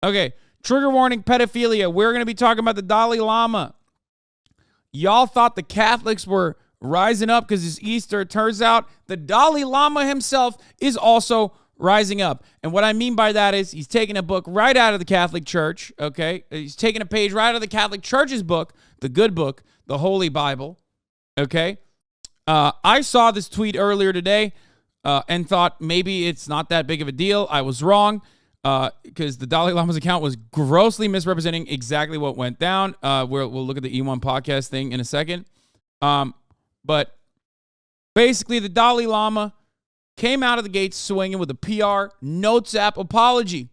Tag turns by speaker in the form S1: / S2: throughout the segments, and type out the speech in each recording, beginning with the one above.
S1: Okay, trigger warning, pedophilia. We're going to be talking about the Dalai Lama. Y'all thought the Catholics were rising up because it's Easter. It turns out the Dalai Lama himself is also rising up. And what I mean by that is he's taking a book right out of the Catholic Church, okay? He's taking a page right out of the Catholic Church's book, the good book, the Holy Bible, okay? I saw this tweet earlier today and thought maybe it's not that big of a deal. I was wrong because the Dalai Lama's account was grossly misrepresenting exactly what went down. We'll look at the E1 podcast thing in a second. But basically, the Dalai Lama came out of the gates swinging with a PR Notes app apology.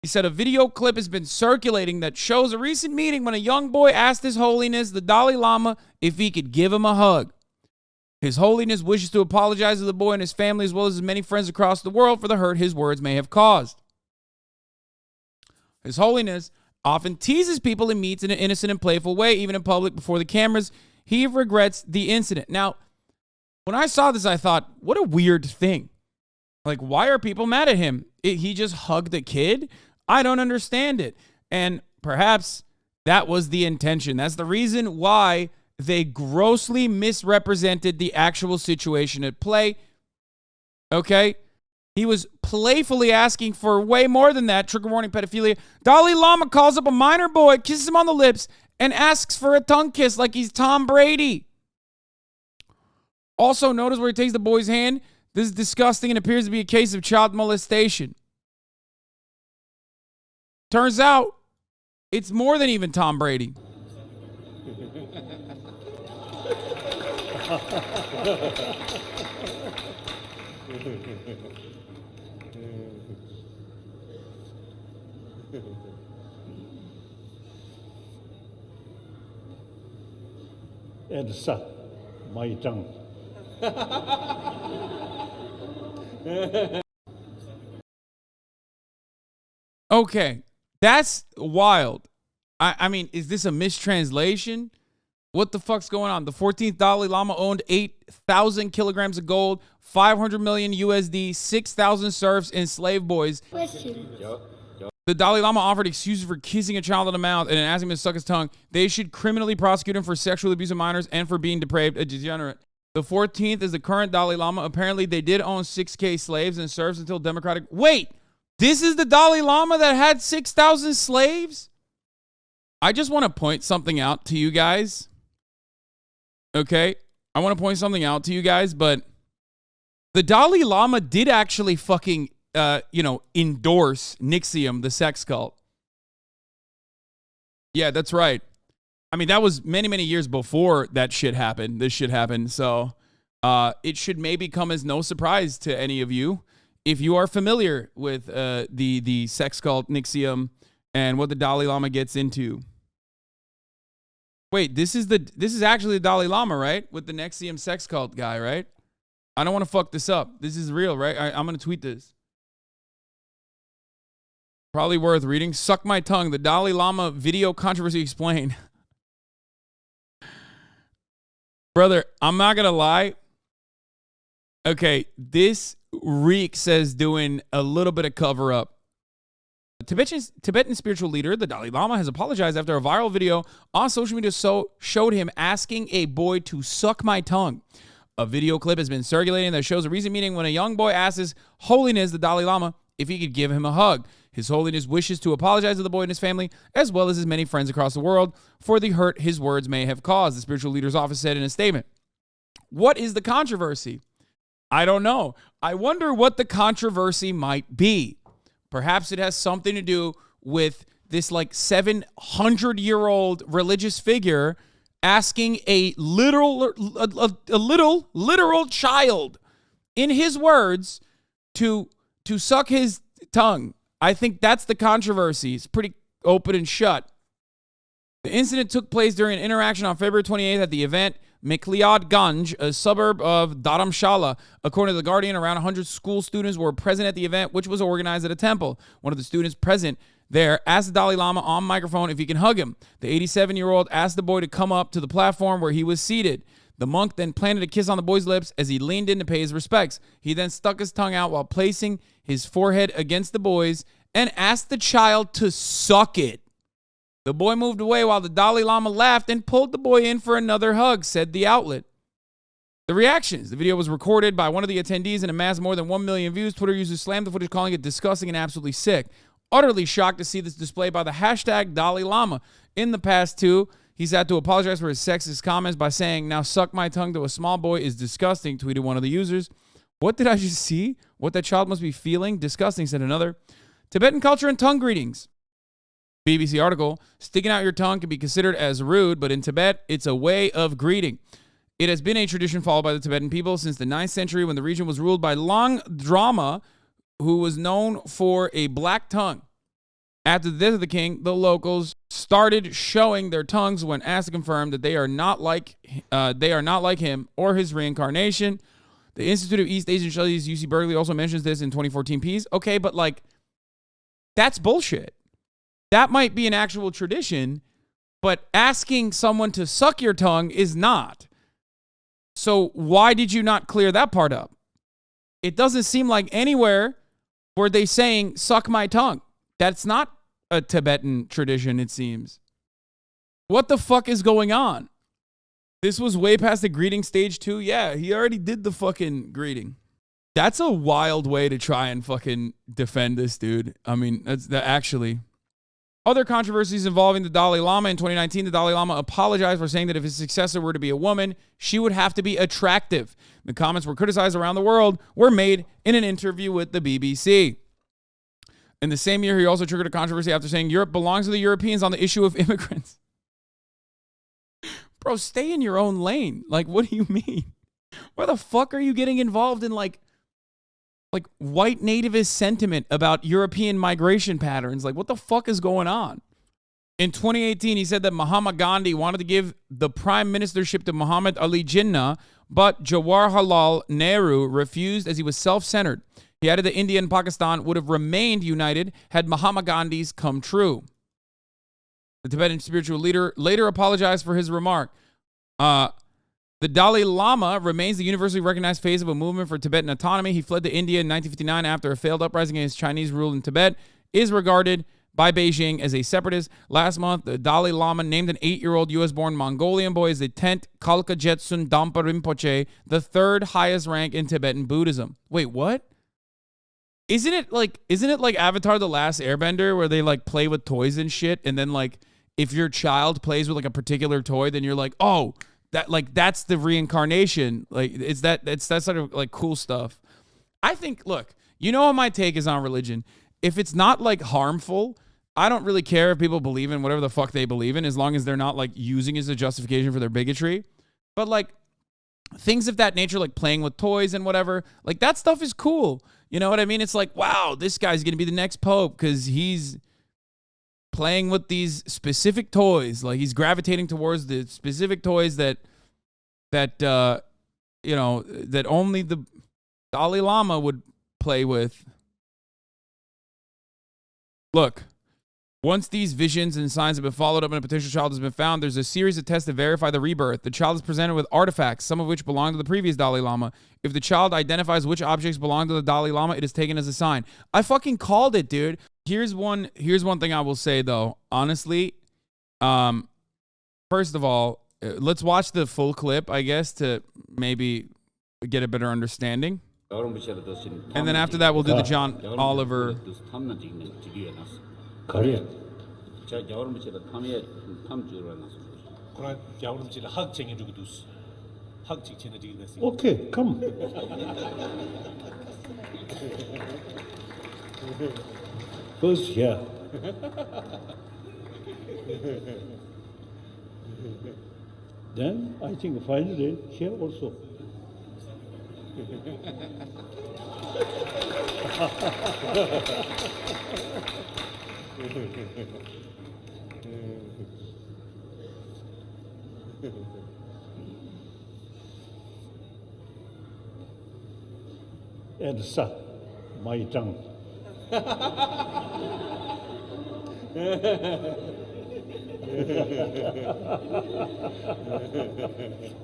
S1: He said a video clip has been circulating that shows a recent meeting when a young boy asked His Holiness, the Dalai Lama, if he could give him a hug. His Holiness wishes to apologize to the boy and his family as well as his many friends across the world for the hurt his words may have caused. His Holiness often teases people he meets in an innocent and playful way, even in public before the cameras. He regrets the incident. Now, when I saw this, I thought, what a weird thing. Like, why are people mad at him? He just hugged a kid? I don't understand it. And perhaps that was the intention. That's the reason why they grossly misrepresented the actual situation at play. Okay? He was playfully asking for way more than that. Trigger warning, pedophilia. Dalai Lama calls up a minor boy, kisses him on the lips, and asks for a tongue kiss like he's Tom Brady. Also, notice where he takes the boy's hand. This is disgusting and appears to be a case of child molestation. Turns out, it's more than even Tom Brady.
S2: And suck my tongue.
S1: Okay, that's wild. I mean, is this a mistranslation? What the fuck's going on? The 14th Dalai Lama owned 8,000 kilograms of gold, 500 million USD, 6,000 serfs, and slave boys. The Dalai Lama offered excuses for kissing a child on the mouth and asking him to suck his tongue. They should criminally prosecute him for sexual abuse of minors and for being depraved, a degenerate. The 14th is the current Dalai Lama. Apparently, they did own 6K slaves and serfs until democratic... Wait! This is the Dalai Lama that had 6,000 slaves? I just want to point something out to you guys. Okay? I want to point something out to you guys, but the Dalai Lama did actually fucking, endorse NXIVM, the sex cult. Yeah, that's right. I mean, that was many, many years before that shit happened. This shit happened. So it should maybe come as no surprise to any of you if you are familiar with the sex cult NXIVM and what the Dalai Lama gets into. Wait, this is actually the Dalai Lama, right? With the NXIVM sex cult guy, right? I don't want to fuck this up. This is real, right? I'm going to tweet this. Probably worth reading. Suck my tongue. The Dalai Lama video controversy explained. Brother, I'm not going to lie. Okay, this reeks as doing a little bit of cover up. Tibetan spiritual leader, the Dalai Lama, has apologized after a viral video on social media showed him asking a boy to suck my tongue. A video clip has been circulating that shows a recent meeting when a young boy asks His Holiness, the Dalai Lama, if he could give him a hug. His Holiness wishes to apologize to the boy and his family, as well as his many friends across the world, for the hurt his words may have caused, the spiritual leader's office said in a statement. What is the controversy? I don't know. I wonder what the controversy might be. Perhaps it has something to do with this like 700-year-old religious figure asking a literal child, in his words, to suck his tongue. I think that's the controversy. It's pretty open and shut. The incident took place during an interaction on February 28th at the event Ganj, a suburb of Dharamshala. According to The Guardian, around 100 school students were present at the event, which was organized at a temple. One of the students present there asked the Dalai Lama on microphone if he can hug him. The 87-year-old asked the boy to come up to the platform where he was seated. The monk then planted a kiss on the boy's lips as he leaned in to pay his respects. He then stuck his tongue out while placing his forehead against the boy's and asked the child to suck it. The boy moved away while the Dalai Lama laughed and pulled the boy in for another hug, said the outlet. The reactions. The video was recorded by one of the attendees and amassed more than 1 million views. Twitter users slammed the footage, calling it disgusting and absolutely sick. Utterly shocked to see this displayed by the hashtag Dalai Lama. In the past, too, he's had to apologize for his sexist comments by saying, "Now suck my tongue to a small boy is disgusting," tweeted one of the users. "What did I just see? What that child must be feeling? Disgusting," said another. Tibetan culture and tongue greetings. BBC article, sticking out your tongue can be considered as rude, but in Tibet, it's a way of greeting. It has been a tradition followed by the Tibetan people since the 9th century when the region was ruled by Drama, who was known for a black tongue. After the death of the king, the locals started showing their tongues when asked to confirm that they are not like him or his reincarnation. The Institute of East Asian Studies, UC Berkeley, also mentions this in 2014 piece. Okay, but like, that's bullshit. That might be an actual tradition, but asking someone to suck your tongue is not. So why did you not clear that part up? It doesn't seem like anywhere were they saying, suck my tongue. That's not a Tibetan tradition, it seems. What the fuck is going on? This was way past the greeting stage too. Yeah, he already did the fucking greeting. That's a wild way to try and fucking defend this dude. I mean, that's actually. Other controversies involving the Dalai Lama. In 2019, the Dalai Lama apologized for saying that if his successor were to be a woman, she would have to be attractive. The comments were criticized around the world, were made in an interview with the BBC. In the same year, he also triggered a controversy after saying Europe belongs to the Europeans on the issue of immigrants. Bro, stay in your own lane. Like, what do you mean? Why the fuck are you getting involved in like white nativist sentiment about European migration patterns? Like, what the fuck is going on? In 2018, he said that Mahatma Gandhi wanted to give the prime ministership to Muhammad Ali Jinnah, but Jawaharlal Nehru refused as he was self-centered. He added that India and Pakistan would have remained united had Mahatma Gandhi's come true. The Tibetan spiritual leader later apologized for his remark. The Dalai Lama remains the universally recognized face of a movement for Tibetan autonomy. He fled to India in 1959 after a failed uprising against Chinese rule in Tibet, is regarded by Beijing as a separatist. Last month, the Dalai Lama named an 8-year-old U.S.-born Mongolian boy as the 10th Kalka Jetsun Dampa Rinpoche, the third highest rank in Tibetan Buddhism. Wait, what? Isn't it like Avatar The Last Airbender where they like play with toys and shit, and then like if your child plays with like a particular toy, then you're like, oh, that's the reincarnation. Like it's that sort of like cool stuff. I think, look, you know what my take is on religion. If it's not like harmful, I don't really care if people believe in whatever the fuck they believe in, as long as they're not like using it as a justification for their bigotry. But like things of that nature, like playing with toys and whatever, like that stuff is cool. You know what I mean? It's like, wow, this guy's going to be the next pope because he's playing with these specific toys. Like he's gravitating towards the specific toys that only the Dalai Lama would play with. Look, once these visions and signs have been followed up and a potential child has been found, there's a series of tests to verify the rebirth. The child is presented with artifacts, some of which belong to the previous Dalai Lama. If the child identifies which objects belong to the Dalai Lama, it is taken as a sign. I fucking called it, dude. Here's one thing I will say, though. Honestly, first of all, let's watch the full clip, I guess, to maybe get a better understanding. And then after that, we'll do the John Oliver.
S2: Okay, come. First here. Then I think finally here also. And suck my tongue.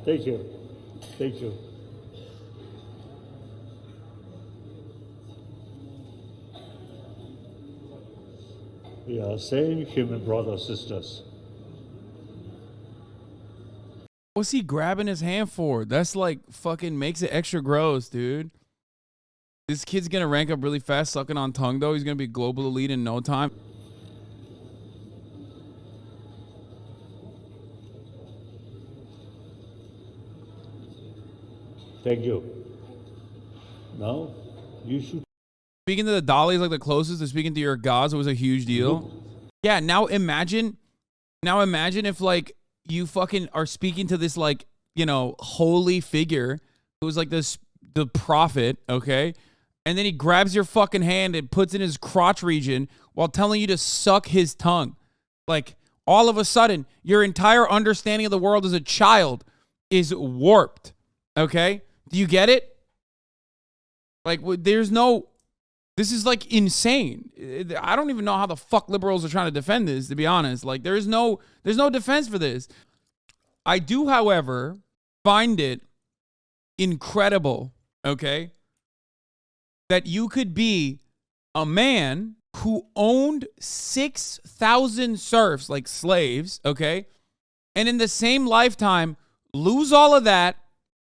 S2: Thank you. Thank you. We are same human brothers, sisters.
S1: What's he grabbing his hand for? That's like fucking makes it extra gross, dude. This kid's gonna rank up really fast sucking on tongue, though. He's gonna be global elite in no time.
S2: Thank you. Now, you should.
S1: Speaking to the Dalai is like the closest to speaking to your gods. It was a huge deal. Yeah, now imagine if like you fucking are speaking to this like, you know, holy figure who's like the prophet, okay? And then he grabs your fucking hand and puts it in his crotch region while telling you to suck his tongue. Like all of a sudden, your entire understanding of the world as a child is warped, okay? Do you get it? Like this is like insane. I don't even know how the fuck liberals are trying to defend this, to be honest. Like there's no defense for this. I do, however, find it incredible, okay, that you could be a man who owned 6,000 serfs, like slaves, okay, and in the same lifetime lose all of that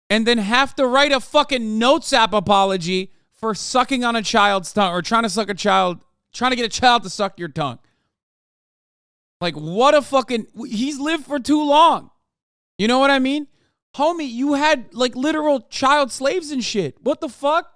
S1: and then have to write a fucking notes app apology for sucking on a child's tongue or trying to get a child to suck your tongue. Like, what a fucking, he's lived for too long. You know what I mean? Homie, you had like literal child slaves and shit. What the fuck?